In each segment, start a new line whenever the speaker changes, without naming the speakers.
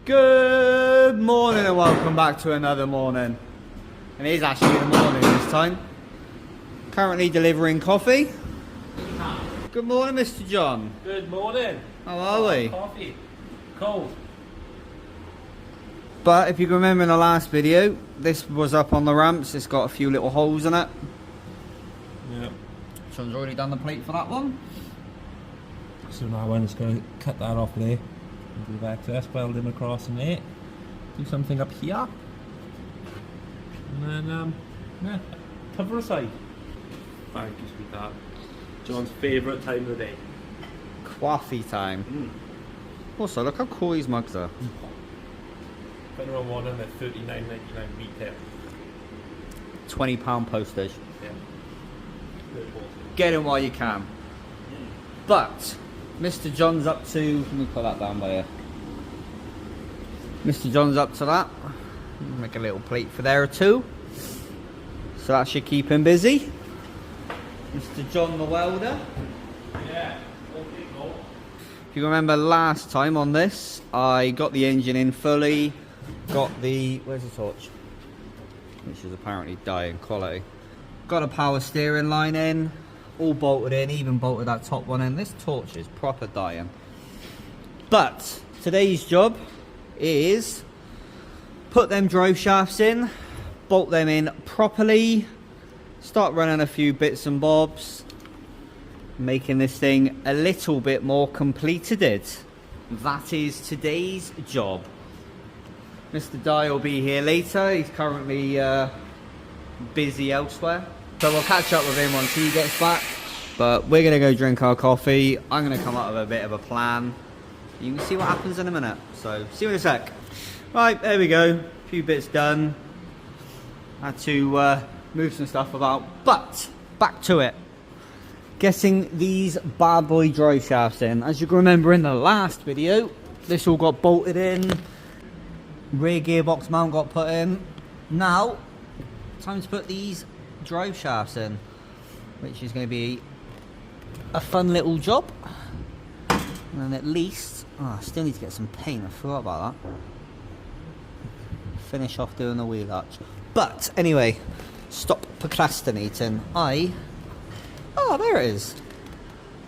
Good morning and welcome back to another morning. And it is actually the morning this time. Currently delivering coffee. Good morning, Mr. John.
Good morning.
How are we?
Coffee. Cold.
But if you can remember in the last video, this was up on the ramps. It's got a few little holes in it.
Yeah.
John's already done the plate for that one.
So now I'm just going to cut that off there. And do the excess, weld him across in there. Do something up here. And then, yeah, cover aside. Thank you, sweetheart. John's favourite time of the day.
Coffee time. Also, look how cool these mugs are.
If anyone wanted, they're $39.99 retail.
£20 postage.
Yeah.
Get in while you can. But Mr. John's up to, let me put that down by here. Mr. John's up to that. Make a little plate for there or two. So that should keep him busy. Mr. John the welder.
Yeah.
If you remember last time on this, I got the engine in fully. Got the, where's the torch? Which is apparently dying quality. Got a power steering line in. All bolted in, even bolted that top one in. This torch is proper dying. But today's job is put them drive shafts in, bolt them in properly, start running a few bits and bobs, making this thing a little bit more completed. That is today's job. Mr. Dye will be here later. He's currently busy elsewhere. So we'll catch up with him once he gets back. But we're going to go drink our coffee. I'm going to come up with a bit of a plan. You can see what happens in a minute. So see you in a sec. Right, there we go. A few bits done. Had to move some stuff about. But back to it. Getting these bad boy drive shafts in. As you can remember in the last video, this all got bolted in. Rear gearbox mount got put in. Now, time to put these drive shafts in, which is going to be a fun little job. And then at least, I still need to get some paint. I forgot about that. Finish off doing the wheel arch. But anyway, stop procrastinating. Oh, there it is.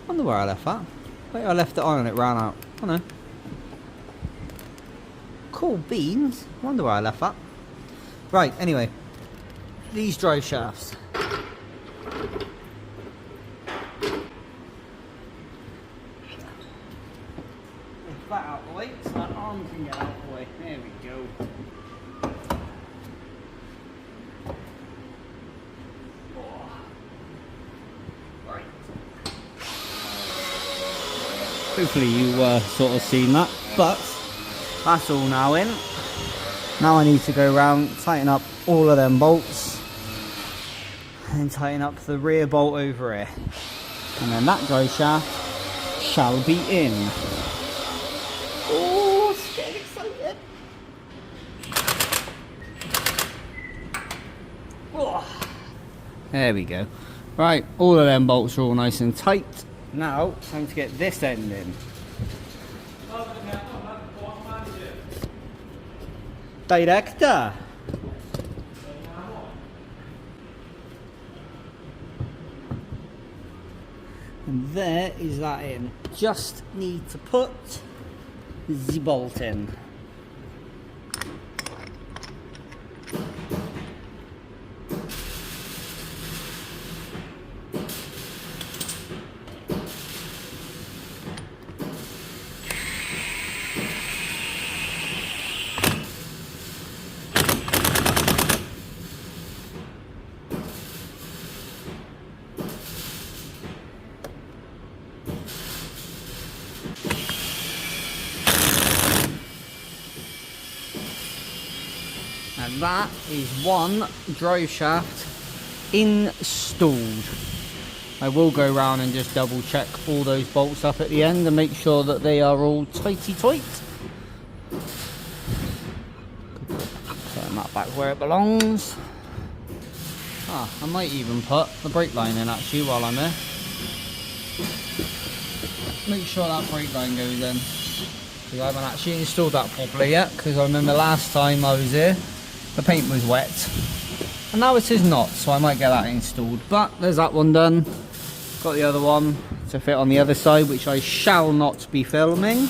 Wonder where I left that. Wait, I left it on and it ran out. Oh no. Cool beans. Wonder where I left that. Right, anyway. These drive shafts. Get that out of the way so that arm can get out of the way. There we go. Right. Hopefully you sort of seen that, but that's all now in. Now I need to go around, tighten up all of them bolts, and tighten up the rear bolt over here. And then that drive shaft shall be in. Oh, it's getting excited. Oh. There we go. Right, all of them bolts are all nice and tight. Now, time to get this end in. Director. And there is that in. Just need to put the bolt in. And that is one drive shaft installed. I will go around and just double check all those bolts up at the end and make sure that they are all tighty tight. Turn that back where it belongs. I might even put the brake line in actually while I'm here. Make sure that brake line goes in. because I haven't actually installed that properly yet, because I remember last time I was here the paint was wet and now it is not, so I might get that installed. But there's that one done. Got the other one to fit on the other side, which I shall not be filming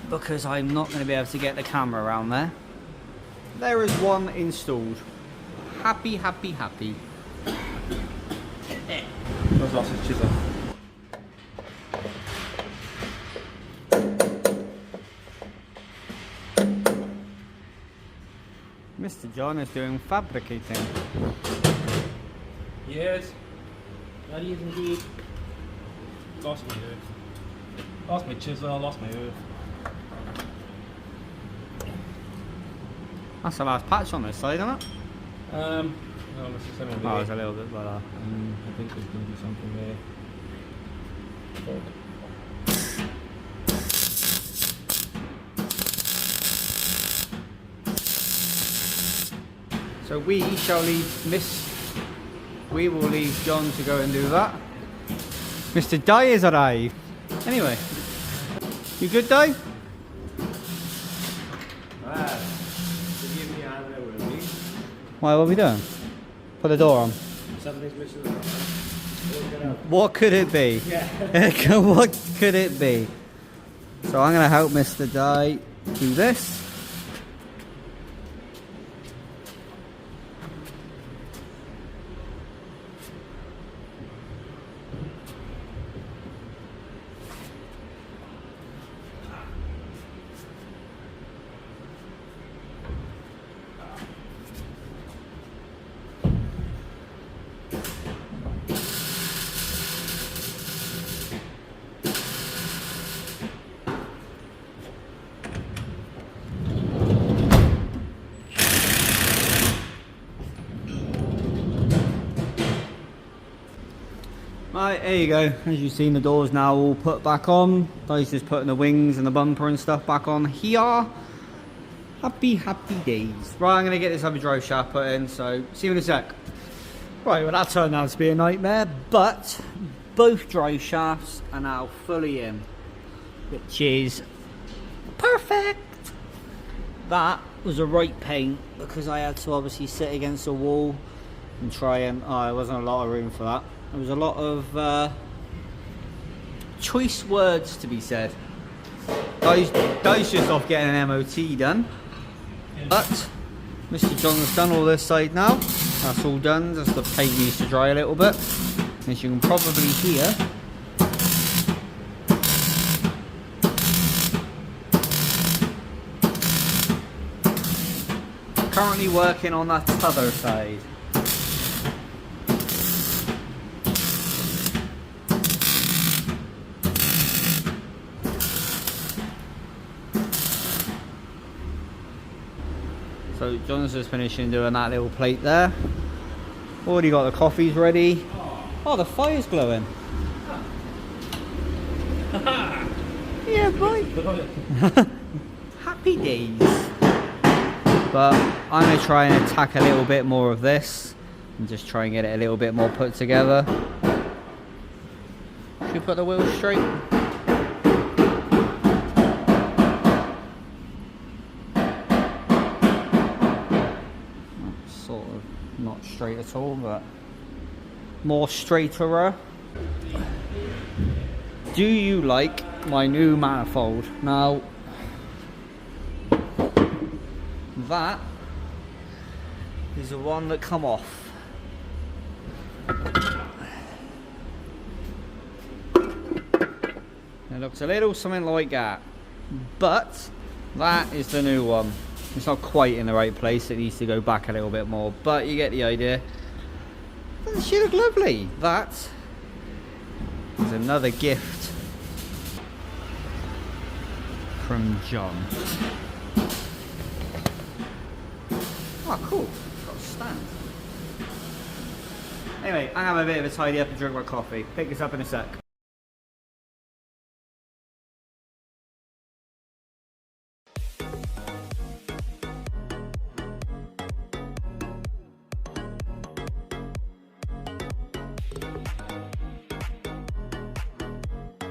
because I'm not going to be able to get the camera around there. There is one installed. Happy, happy, happy.
Where's Ross's chisel?
Mr. John is doing fabricating.
Yes. That is indeed. Lost my earth. Lost my chisel, lost my earth.
That's the last patch on this side, isn't it?
No, this is something
Oh, it's a little bit better.
I think there's going to be something there.
So we will leave John to go and do that. Mr. Dye is arrived. Anyway, you good, Dye? Why, what are we doing? Put the door on.
Something's missing.
What could it be? Yeah. What could it be? So I'm going to help Mr. Dye do this. Right, there you go. As you've seen, the door's now all put back on. Dye's just putting the wings and the bumper and stuff back on here. Happy, happy days. Right, I'm going to get this other drive shaft put in, so see you in a sec. Right, well that turned out to be a nightmare, but both drive shafts are now fully in, which is perfect. That was a right pain because I had to obviously sit against a wall and try and, oh, there wasn't a lot of room for that. There was a lot of choice words to be said. Dye's just off getting an MOT done. But Mr. John's done all this side now. That's all done. Just the paint needs to dry a little bit. As you can probably hear. Currently working on that other side. So John's just finishing doing that little plate there. Already got the coffees ready. Oh, the fire's glowing. Yeah, boy. Happy days. But I'm going to try and attack a little bit more of this and just try and get it a little bit more put together. Should we put the wheels straight? Sort of not straight at all, but more straighter. Do you like my new manifold? Now that is the one that come off. It looks a little something like that, but that is the new one. It's not quite in the right place, it needs to go back a little bit more, but you get the idea. Doesn't she look lovely? That is another gift from John. Oh, cool. Got a stand. Anyway, I'm gonna have a bit of a tidy up and drink my coffee. Pick this up in a sec.